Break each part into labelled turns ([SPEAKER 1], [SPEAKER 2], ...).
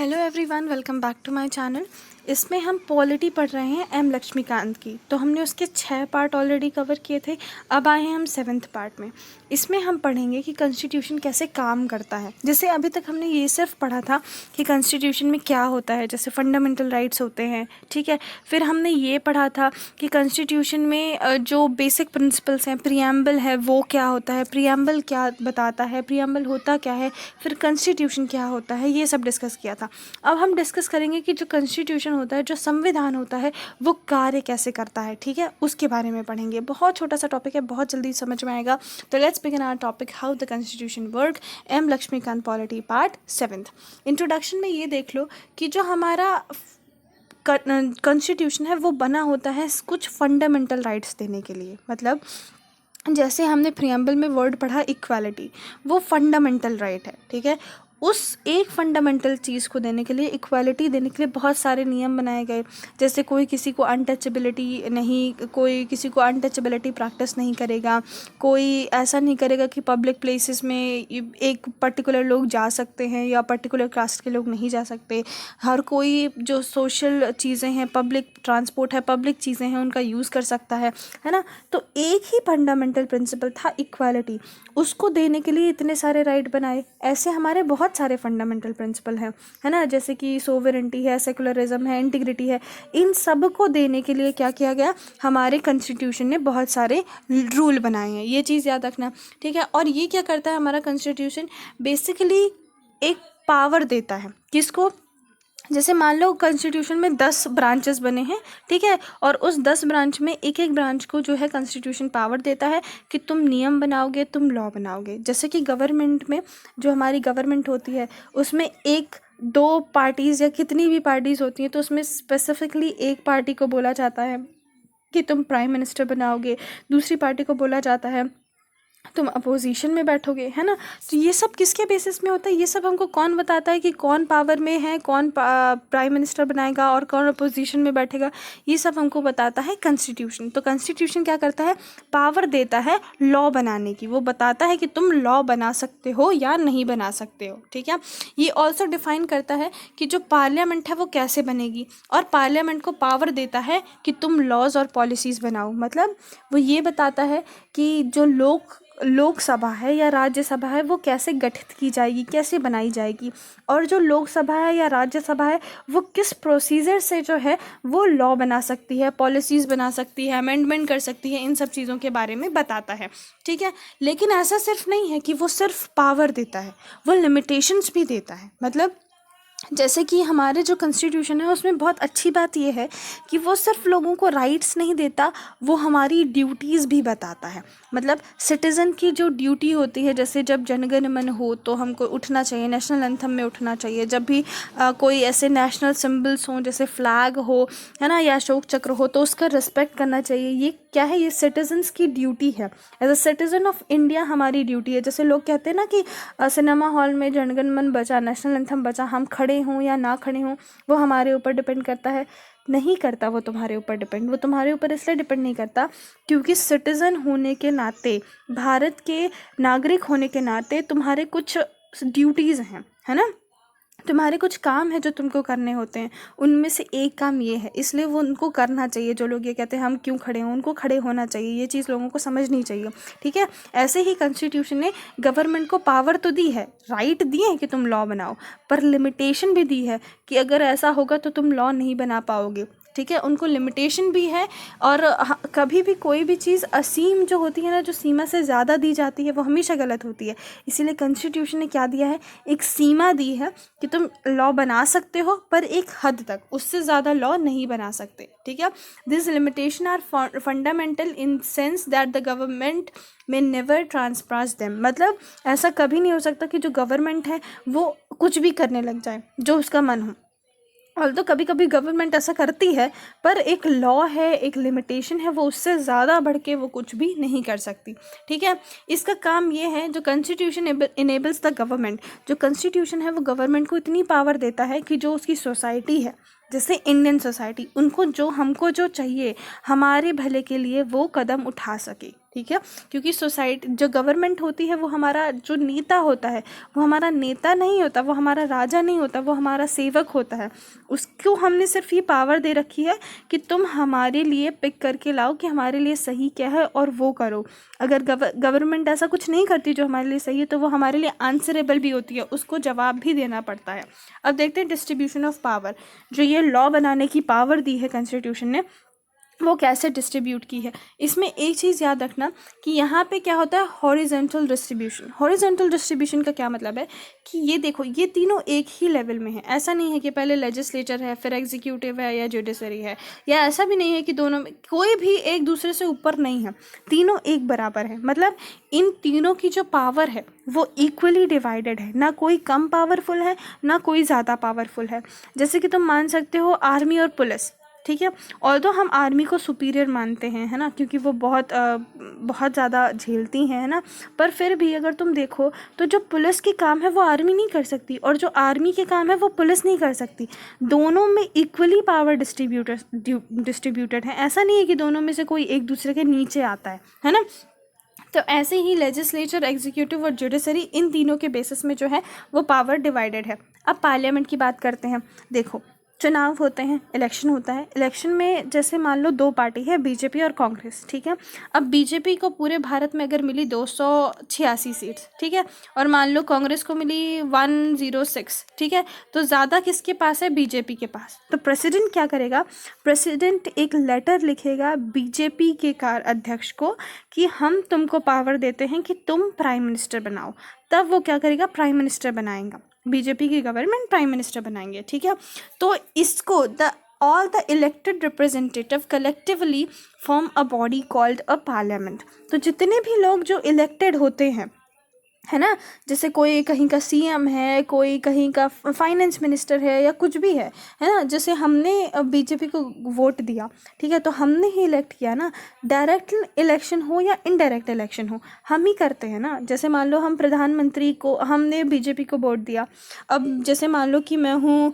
[SPEAKER 1] Hello everyone, welcome back to my channel. इसमें हम polity पढ़ रहे हैं एम लक्ष्मीकांत की। तो हमने उसके 6 पार्ट ऑलरेडी कवर किए थे। अब आए हैं हम 7th पार्ट में। इसमें हम पढ़ेंगे कि कॉन्स्टिट्यूशन कैसे काम करता है। जैसे अभी तक हमने ये सिर्फ पढ़ा था कि कॉन्स्टिट्यूशन में क्या होता है, जैसे फंडामेंटल राइट्स होते हैं, ठीक है। फिर हमने ये पढ़ा था कि कॉन्स्टिट्यूशन में जो बेसिक प्रिंसिपल्स हैं, प्रीएम्बल है वो क्या होता है, प्रीएम्बल क्या बताता है, प्रीएम्बल होता क्या है, फिर कॉन्स्टिट्यूशन क्या होता है, ये सब डिस्कस किया था। अब हम डिस्कस करेंगे कि जो कॉन्स्टिट्यूशन होता है, जो संविधान होता है, वो कार्य कैसे करता है, ठीक है। उसके बारे में पढ़ेंगे। बहुत छोटा सा टॉपिक है, बहुत जल्दी समझ में आएगा। तो let's begin our topic, how the constitution work, M Laxmikanth polity part 7। Introduction में ये देख लो कि जो हमारा कॉन्स्टिट्यूशन है वो बना होता है कुछ फंडामेंटल राइट्स देने के लिए। मतलब जैसे हमने प्रीएम्बल में वर्ड पढ़ा इक्वालिटी, वो फंडामेंटल राइट है, ठीक है। उस एक फंडामेंटल चीज़ को देने के लिए, इक्वालिटी देने के लिए बहुत सारे नियम बनाए गए। जैसे कोई किसी को अनटचेबिलिटी नहीं, कोई किसी को अनटचेबिलिटी प्रैक्टिस नहीं करेगा, कोई ऐसा नहीं करेगा कि पब्लिक प्लेसेस में एक पर्टिकुलर लोग जा सकते हैं या पर्टिकुलर कास्ट के लोग नहीं जा सकते। हर कोई जो सोशल चीज़ें हैं, पब्लिक ट्रांसपोर्ट है, पब्लिक चीज़ें हैं, उनका यूज़ कर सकता है ना। तो एक ही फंडामेंटल प्रिंसिपल था इक्वालिटी, उसको देने के लिए इतने सारे राइट बनाए। ऐसे हमारे बहुत सारे फंडामेंटल प्रिंसिपल हैं, है ना। जैसे कि सोवरेंटी है, सेकुलरिज्म है, इंटीग्रिटी है। इन सब को देने के लिए क्या किया गया, हमारे कॉन्स्टिट्यूशन ने बहुत सारे रूल बनाए हैं। ये चीज़ याद रखना, ठीक है। और ये क्या करता है हमारा कॉन्स्टिट्यूशन, बेसिकली एक पावर देता है किसको। जैसे मान लो कॉन्स्टिट्यूशन में 10 ब्रांचेस बने हैं, ठीक है। और उस 10 ब्रांच में एक एक ब्रांच को जो है कॉन्स्टिट्यूशन पावर देता है कि तुम नियम बनाओगे, तुम लॉ बनाओगे। जैसे कि गवर्नमेंट में, जो हमारी गवर्नमेंट होती है, उसमें एक दो पार्टीज़ या कितनी भी पार्टीज़ होती हैं, तो उसमें स्पेसिफिकली एक पार्टी को बोला जाता है कि तुम प्राइम मिनिस्टर बनाओगे, दूसरी पार्टी को बोला जाता है तुम अपोजिशन में बैठोगे, है ना। तो ये सब किसके बेसिस में होता है, ये सब हमको कौन बताता है कि कौन पावर में है, कौन प्राइम मिनिस्टर बनाएगा और कौन अपोजिशन में बैठेगा, ये सब हमको बताता है कॉन्स्टिट्यूशन। तो कॉन्स्टिट्यूशन क्या करता है, पावर देता है लॉ बनाने की। वो बताता है कि तुम लॉ बना सकते हो या नहीं बना सकते हो, ठीक है। ये ऑल्सो डिफाइन करता है कि जो पार्लियामेंट है वो कैसे बनेगी, और पार्लियामेंट को पावर देता है कि तुम लॉज और पॉलिसीज़ बनाओ। मतलब वो ये बताता है कि जो लोकसभा है या राज्यसभा है वो कैसे गठित की जाएगी, कैसे बनाई जाएगी, और जो लोकसभा है या राज्यसभा है वो किस प्रोसीजर से जो है वो लॉ बना सकती है, पॉलिसीज़ बना सकती है, अमेंडमेंट कर सकती है। इन सब चीज़ों के बारे में बताता है, ठीक है। लेकिन ऐसा सिर्फ नहीं है कि वो सिर्फ पावर देता है, वो लिमिटेशंस भी देता है। मतलब जैसे कि हमारे जो कॉन्स्टिट्यूशन है उसमें बहुत अच्छी बात यह है कि वो सिर्फ लोगों को राइट्स नहीं देता, वो हमारी ड्यूटीज़ भी बताता है। मतलब सिटीज़न की जो ड्यूटी होती है, जैसे जब जनगण मन हो तो हमको उठना चाहिए, नेशनल एंथम में उठना चाहिए। जब भी कोई ऐसे नेशनल सिंबल्स हों, जैसे फ्लैग हो, है ना, या अशोक चक्र हो, तो उसका रिस्पेक्ट करना चाहिए। ये क्या है, ये सिटीजन्स की ड्यूटी है। As a citizen of India हमारी ड्यूटी है। जैसे लोग कहते हैं ना कि सिनेमा हॉल में जनगण मन बजा, नेशनल एंथम बजा, हम खड़े हों या ना खड़े हों वो हमारे ऊपर डिपेंड करता है, नहीं करता। वो तुम्हारे ऊपर डिपेंड, वो तुम्हारे ऊपर इसलिए डिपेंड नहीं करता क्योंकि सिटीज़न होने के नाते, भारत के नागरिक होने के नाते तुम्हारे कुछ ड्यूटीज़ हैं, है ना, तुम्हारे कुछ काम है जो तुमको करने होते हैं। उनमें से एक काम ये है, इसलिए वो उनको करना चाहिए। जो लोग ये कहते हैं हम क्यों खड़े हों, उनको खड़े होना चाहिए। ये चीज़ लोगों को समझनी चाहिए, ठीक है। ऐसे ही कॉन्स्टिट्यूशन ने गवर्नमेंट को पावर तो दी है, राइट दिए हैं कि तुम लॉ बनाओ, पर लिमिटेशन भी दी है कि अगर ऐसा होगा तो तुम लॉ नहीं बना पाओगे, ठीक है। उनको लिमिटेशन भी है। और कभी भी कोई भी चीज़ असीम जो होती है ना, जो सीमा से ज़्यादा दी जाती है, वो हमेशा गलत होती है। इसीलिए कॉन्स्टिट्यूशन ने क्या दिया है, एक सीमा दी है कि तुम लॉ बना सकते हो, पर एक हद तक, उससे ज़्यादा लॉ नहीं बना सकते, ठीक है। This limitation are fundamental in sense that the government may never trespass them. मतलब ऐसा कभी नहीं हो सकता कि जो गवर्नमेंट है वो कुछ भी करने लग जाए जो उसका मन हो। और तो कभी कभी गवर्नमेंट ऐसा करती है, पर एक लॉ है, एक लिमिटेशन है, वो उससे ज़्यादा बढ़ के वो कुछ भी नहीं कर सकती, ठीक है। इसका काम ये है, जो कॉन्स्टिट्यूशन इनेबल्स द गवर्नमेंट, जो कॉन्स्टिट्यूशन है वो गवर्नमेंट को इतनी पावर देता है कि जो उसकी सोसाइटी है, जैसे इंडियन सोसाइटी, उनको जो हमको जो चाहिए हमारे भले के लिए वो कदम उठा सके, ठीक है, क्योंकि सोसाइटी जो गवर्नमेंट होती है वो हमारा जो नेता होता है वो हमारा नेता नहीं होता, वो हमारा राजा नहीं होता, वो हमारा सेवक होता है। उसको हमने सिर्फ ये पावर दे रखी है कि तुम हमारे लिए पिक करके लाओ कि हमारे लिए सही क्या है और वो करो। अगर गवर्नमेंट ऐसा कुछ नहीं करती जो हमारे लिए सही है तो वो हमारे लिए आंसरेबल भी होती है, उसको जवाब भी देना पड़ता है। अब देखते हैं डिस्ट्रीब्यूशन ऑफ पावर, जो ये लॉ बनाने की पावर दी है कॉन्स्टिट्यूशन ने, वो कैसे डिस्ट्रीब्यूट की है। इसमें एक चीज़ याद रखना कि यहाँ पे क्या होता है, हॉरिजॉन्टल डिस्ट्रीब्यूशन। हॉरिजॉन्टल डिस्ट्रीब्यूशन का क्या मतलब है कि ये देखो ये तीनों एक ही लेवल में है। ऐसा नहीं है कि पहले लेजिस्लेचर है फिर एग्जीक्यूटिव है या जुडिशरी है, या ऐसा भी नहीं है कि दोनों में कोई भी एक दूसरे से ऊपर नहीं है, तीनों एक बराबर है। मतलब इन तीनों की जो पावर है वो इक्वली डिवाइडेड है, ना कोई कम पावरफुल है ना कोई ज़्यादा पावरफुल है। जैसे कि तुम मान सकते हो आर्मी और पुलिस, ठीक है, और तो हम आर्मी को सुपीरियर मानते हैं, है ना, क्योंकि वो बहुत ज़्यादा झेलती हैं, है ना, पर फिर भी अगर तुम देखो तो जो पुलिस की काम है वो आर्मी नहीं कर सकती और जो आर्मी के काम है वो पुलिस नहीं कर सकती। दोनों में इक्वली पावर डिस्ट्रीब्यूटेड है। ऐसा नहीं है कि दोनों में से कोई एक दूसरे के नीचे आता है ना। तो ऐसे ही लेजिस्लेचर, एग्जीक्यूटिव और जुडिशरी, इन तीनों के बेसिस में जो है वो पावर डिवाइडेड है। अब पार्लियामेंट की बात करते हैं। देखो चुनाव होते हैं, इलेक्शन होता है। इलेक्शन में जैसे मान लो दो पार्टी है, बीजेपी और कांग्रेस, ठीक है। अब बीजेपी को पूरे भारत में अगर मिली 286 सीट्स, ठीक है, और मान लो कांग्रेस को मिली 106, ठीक है, तो ज़्यादा किसके पास है, बीजेपी के पास। तो प्रेसिडेंट क्या करेगा, प्रेसिडेंट एक लेटर लिखेगा बीजेपी के अध्यक्ष को कि हम तुमको पावर देते हैं कि तुम प्राइम मिनिस्टर बनाओ। तब वो क्या करेगा, प्राइम मिनिस्टर बनाएगा, बीजेपी की गवर्नमेंट प्राइम मिनिस्टर बनाएंगे, ठीक है। तो इसको all the elected representative collectively form a body called a parliament. तो जितने भी लोग जो इलेक्टेड होते हैं, है ना, जैसे कोई कहीं का सीएम है, कोई कहीं का फाइनेंस मिनिस्टर है या कुछ भी है ना, जैसे हमने बीजेपी को वोट दिया, ठीक है, तो हमने ही इलेक्ट किया ना। डायरेक्ट इलेक्शन हो या इनडायरेक्ट इलेक्शन हो, हम ही करते हैं ना। जैसे मान लो हम प्रधानमंत्री को, हमने बीजेपी को वोट दिया। अब जैसे मान लो कि मैं हूँ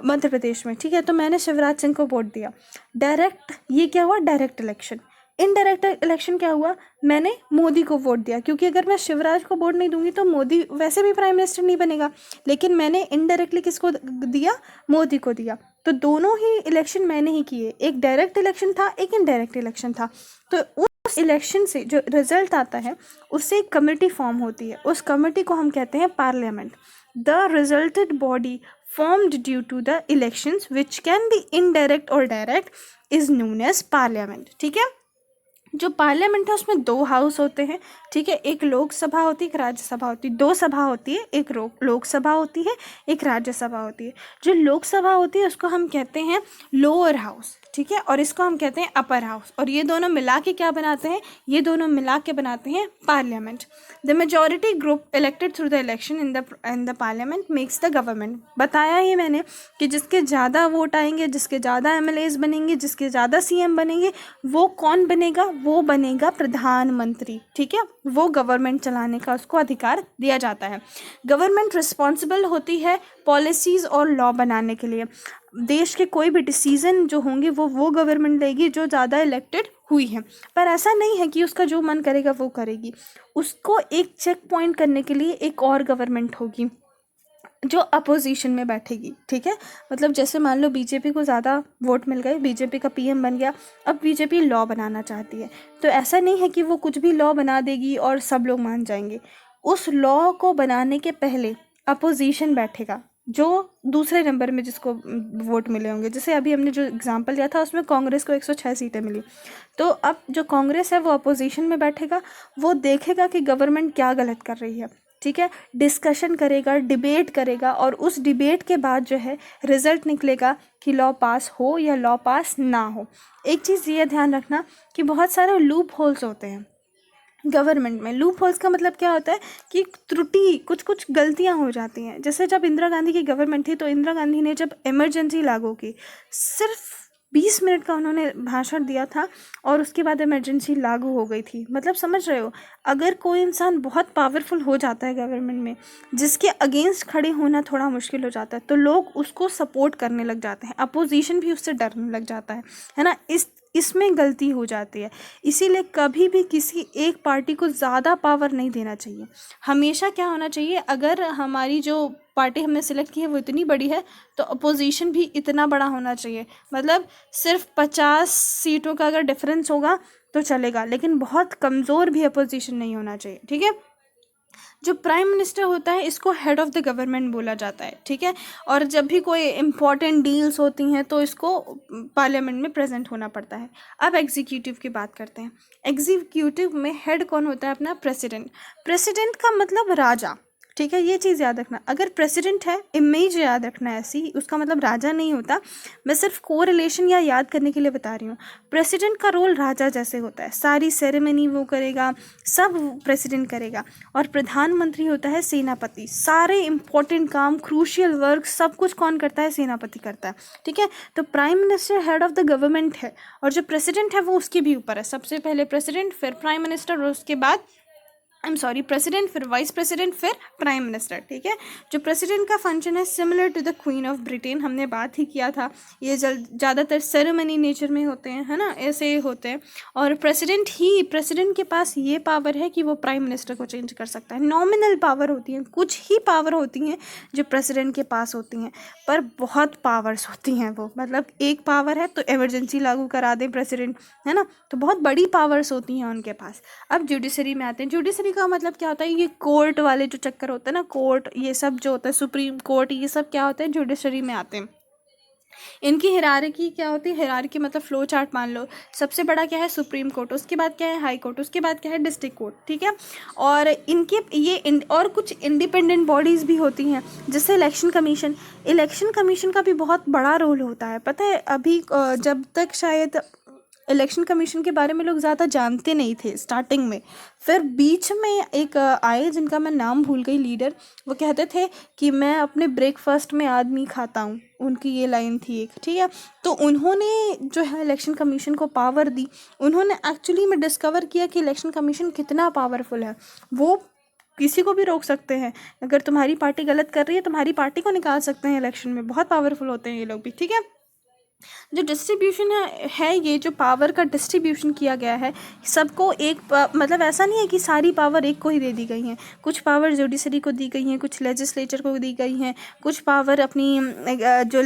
[SPEAKER 1] मध्य प्रदेश में, ठीक है, तो मैंने शिवराज सिंह को वोट दिया। डायरेक्ट ये क्या हुआ, डायरेक्ट इलेक्शन। इनडायरेक्ट इलेक्शन क्या हुआ, मैंने मोदी को वोट दिया, क्योंकि अगर मैं शिवराज को वोट नहीं दूंगी तो मोदी वैसे भी प्राइम मिनिस्टर नहीं बनेगा। लेकिन मैंने इनडायरेक्टली किसको दिया, मोदी को दिया। तो दोनों ही इलेक्शन मैंने ही किए, एक डायरेक्ट इलेक्शन था, एक इनडायरेक्ट इलेक्शन था। तो उस इलेक्शन से जो रिजल्ट आता है उससे एक कमेटी फॉर्म होती है, उस कमेटी को हम कहते हैं parliament. The resulted body formed due to the elections which can be indirect or direct is known as parliament, ठीक है। जो पार्लियामेंट है उसमें दो हाउस होते हैं, ठीक है, एक लोकसभा होती है, एक राज्यसभा होती है। दो सभा होती है, एक लोकसभा होती है, एक राज्यसभा होती है। जो लोकसभा होती है उसको हम कहते हैं लोअर हाउस, ठीक है, और इसको हम कहते हैं अपर हाउस। और ये दोनों मिला के क्या बनाते हैं, ये दोनों मिला के बनाते हैं parliament. The majority group elected through the election in the parliament makes the government. बताया ही मैंने कि जिसके ज़्यादा वोट आएंगे, जिसके ज़्यादा एमएलएज बनेंगे, जिसके ज़्यादा सीएम बनेंगे, वो कौन बनेगा, वो बनेगा प्रधानमंत्री, ठीक है। वो गवर्नमेंट चलाने का उसको अधिकार दिया जाता है। गवर्नमेंट रिस्पॉन्सिबल होती है पॉलिसीज़ और लॉ बनाने के लिए। देश के कोई भी डिसीजन जो होंगे वो गवर्नमेंट लेगी जो ज़्यादा इलेक्टेड हुई है। पर ऐसा नहीं है कि उसका जो मन करेगा वो करेगी, उसको एक चेक पॉइंट करने के लिए एक और गवर्नमेंट होगी जो अपोजिशन में बैठेगी, ठीक है। मतलब जैसे मान लो बीजेपी को ज़्यादा वोट मिल गए, बीजेपी का पीएम बन गया, अब बीजेपी लॉ बनाना चाहती है, तो ऐसा नहीं है कि वो कुछ भी लॉ बना देगी और सब लोग मान जाएंगे। उस लॉ को बनाने के पहले अपोजिशन बैठेगा जो दूसरे नंबर में जिसको वोट मिले होंगे। जैसे अभी हमने जो एग्जांपल लिया था उसमें कांग्रेस को 106 सीटें मिली, तो अब जो कांग्रेस है वो अपोजिशन में बैठेगा, वो देखेगा कि गवर्नमेंट क्या गलत कर रही है, ठीक है, डिस्कशन करेगा, डिबेट करेगा, और उस डिबेट के बाद जो है रिजल्ट निकलेगा कि लॉ पास हो या लॉ पास ना हो। एक चीज़ ये ध्यान रखना कि बहुत सारे लूप होल्स होते हैं गवर्नमेंट में। लूप होल्स का मतलब क्या होता है कि त्रुटि, कुछ गलतियां हो जाती हैं। जैसे जब इंदिरा गांधी की गवर्नमेंट थी तो इंदिरा गांधी ने जब इमरजेंसी लागू की, सिर्फ 20 मिनट का उन्होंने भाषण दिया था और उसके बाद इमरजेंसी लागू हो गई थी। मतलब समझ रहे हो, अगर कोई इंसान बहुत पावरफुल हो जाता है गवर्नमेंट में, जिसके अगेंस्ट खड़े होना थोड़ा मुश्किल हो जाता है, तो लोग उसको सपोर्ट करने लग जाते हैं, अपोजिशन भी उससे डरने लग जाता है ना। इसमें गलती हो जाती है। इसीलिए कभी भी किसी एक पार्टी को ज़्यादा पावर नहीं देना चाहिए। हमेशा क्या होना चाहिए, अगर हमारी जो पार्टी हमने सिलेक्ट की है वो इतनी बड़ी है तो अपोजिशन भी इतना बड़ा होना चाहिए। मतलब सिर्फ 50 सीटों का अगर डिफरेंस होगा तो चलेगा, लेकिन बहुत कमज़ोर भी अपोजिशन नहीं होना चाहिए, ठीक है। जो प्राइम मिनिस्टर होता है इसको हेड ऑफ़ द गवर्नमेंट बोला जाता है, ठीक है। और जब भी कोई इम्पॉर्टेंट डील्स होती हैं तो इसको पार्लियामेंट में प्रेजेंट होना पड़ता है। अब एग्जीक्यूटिव की बात करते हैं। एग्जीक्यूटिव में हेड कौन होता है? अपना प्रेसिडेंट। प्रेसिडेंट का मतलब राजा, ठीक है, ये चीज़ याद रखना। अगर प्रेसिडेंट है, इमेज याद रखना है ऐसी, उसका मतलब राजा नहीं होता। मैं सिर्फ कोरिलेशन या याद करने के लिए बता रही हूँ। प्रेसिडेंट का रोल राजा जैसे होता है, सारी सेरेमनी वो करेगा, सब प्रेसिडेंट करेगा। और प्रधानमंत्री होता है सेनापति, सारे इंपॉर्टेंट काम, क्रूशियल वर्क, सब कुछ कौन करता है? सेनापति करता है, ठीक है। तो prime minister head of the government है, और जो प्रेसिडेंट है वो उसके भी ऊपर है। सबसे पहले प्रेसिडेंट, फिर प्राइम मिनिस्टर, और उसके बाद प्रेसिडेंट, फिर वाइस प्रेसिडेंट, फिर प्राइम मिनिस्टर, ठीक है। जो प्रेसिडेंट का फंक्शन है similar to the queen of Britain, हमने बात ही किया था। ये ज़्यादातर सेरेमनी नेचर में होते हैं, है ना, ऐसे होते हैं। और प्रेसिडेंट के पास ये पावर है कि वो प्राइम मिनिस्टर को चेंज कर सकता है। नॉमिनल पावर होती हैं, कुछ ही पावर होती हैं जो प्रेसिडेंट के पास होती हैं, पर बहुत पावर्स होती हैं वो। मतलब एक पावर है तो इमरजेंसी लागू करा दें प्रेसिडेंट, है ना, तो बहुत बड़ी पावर्स होती हैं उनके पास। अब जुडिशरी में आते हैं। जुडिशरी का मतलब क्या होता है? ये कोर्ट वाले जो चक्कर होते हैं ना, कोर्ट, ये सब जो होता है, सुप्रीम कोर्ट, ये सब क्या होता है? जुडिशरी में आते हैं। इनकी हिरार्की क्या होती है? हिरार्की मतलब फ्लो चार्ट मान लो। सबसे बड़ा क्या है? सुप्रीम कोर्ट, उसके बाद क्या है? हाई कोर्ट, उसके बाद क्या है? डिस्ट्रिक्ट कोर्ट, ठीक है। और इनके ये और कुछ इंडिपेंडेंट बॉडीज़ भी होती हैं, जैसे इलेक्शन कमीशन। इलेक्शन कमीशन का भी बहुत बड़ा रोल होता है, पता है। अभी जब तक शायद इलेक्शन कमीशन के बारे में लोग ज़्यादा जानते नहीं थे स्टार्टिंग में, फिर बीच में एक आए जिनका मैं नाम भूल गई, लीडर, वो कहते थे कि मैं अपने ब्रेकफास्ट में आदमी खाता हूँ, उनकी ये लाइन थी एक, ठीक है। तो उन्होंने जो है इलेक्शन कमीशन को पावर दी। उन्होंने एक्चुअली में डिस्कवर किया कि इलेक्शन कमीशन कितना पावरफुल है। वो किसी को भी रोक सकते हैं। अगर तुम्हारी पार्टी गलत कर रही है, तुम्हारी पार्टी को निकाल सकते हैं इलेक्शन में। बहुत पावरफुल होते हैं ये लोग भी, ठीक है। जो डिस्ट्रीब्यूशन है ये जो पावर का डिस्ट्रीब्यूशन किया गया है, सबको एक मतलब ऐसा नहीं है कि सारी पावर एक को ही दे दी गई हैं। कुछ पावर जुडिशरी को दी गई हैं, कुछ लेजिस्लेचर को दी गई हैं, कुछ पावर अपनी जो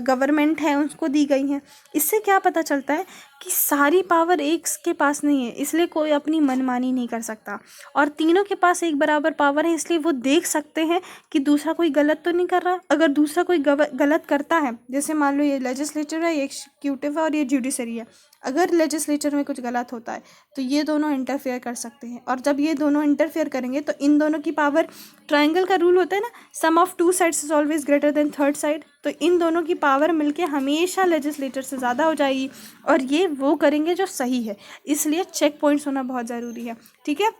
[SPEAKER 1] गवर्नमेंट है उसको दी गई हैं। इससे क्या पता चलता है कि सारी पावर एक के पास नहीं है, इसलिए कोई अपनी मनमानी नहीं कर सकता। और तीनों के पास एक बराबर पावर है, इसलिए वो देख सकते हैं कि दूसरा कोई गलत तो नहीं कर रहा। अगर दूसरा कोई गलत करता है, जैसे मान लो ये लेजिस्लेचर है, ये एग्जीक्यूटिव है और ये जुडिशरी है, अगर लेजिस्लेचर में कुछ गलत होता है तो ये दोनों इंटरफेयर कर सकते हैं। और जब ये दोनों इंटरफेयर करेंगे तो इन दोनों की पावर, ट्रायंगल का रूल होता है ना, sum of two sides is always greater than third side, तो इन दोनों की पावर मिलके हमेशा लेजिस्लेटर से ज़्यादा हो जाएगी, और ये वो करेंगे जो सही है। इसलिए चेक पॉइंट्स होना बहुत ज़रूरी है, ठीक है।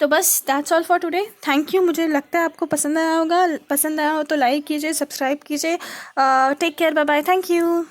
[SPEAKER 1] तो बस that's all for today. Thank you. मुझे लगता है आपको पसंद आया होगा। पसंद आया हो तो लाइक कीजिए, सब्सक्राइब कीजिए। Take care, bye bye, thank you.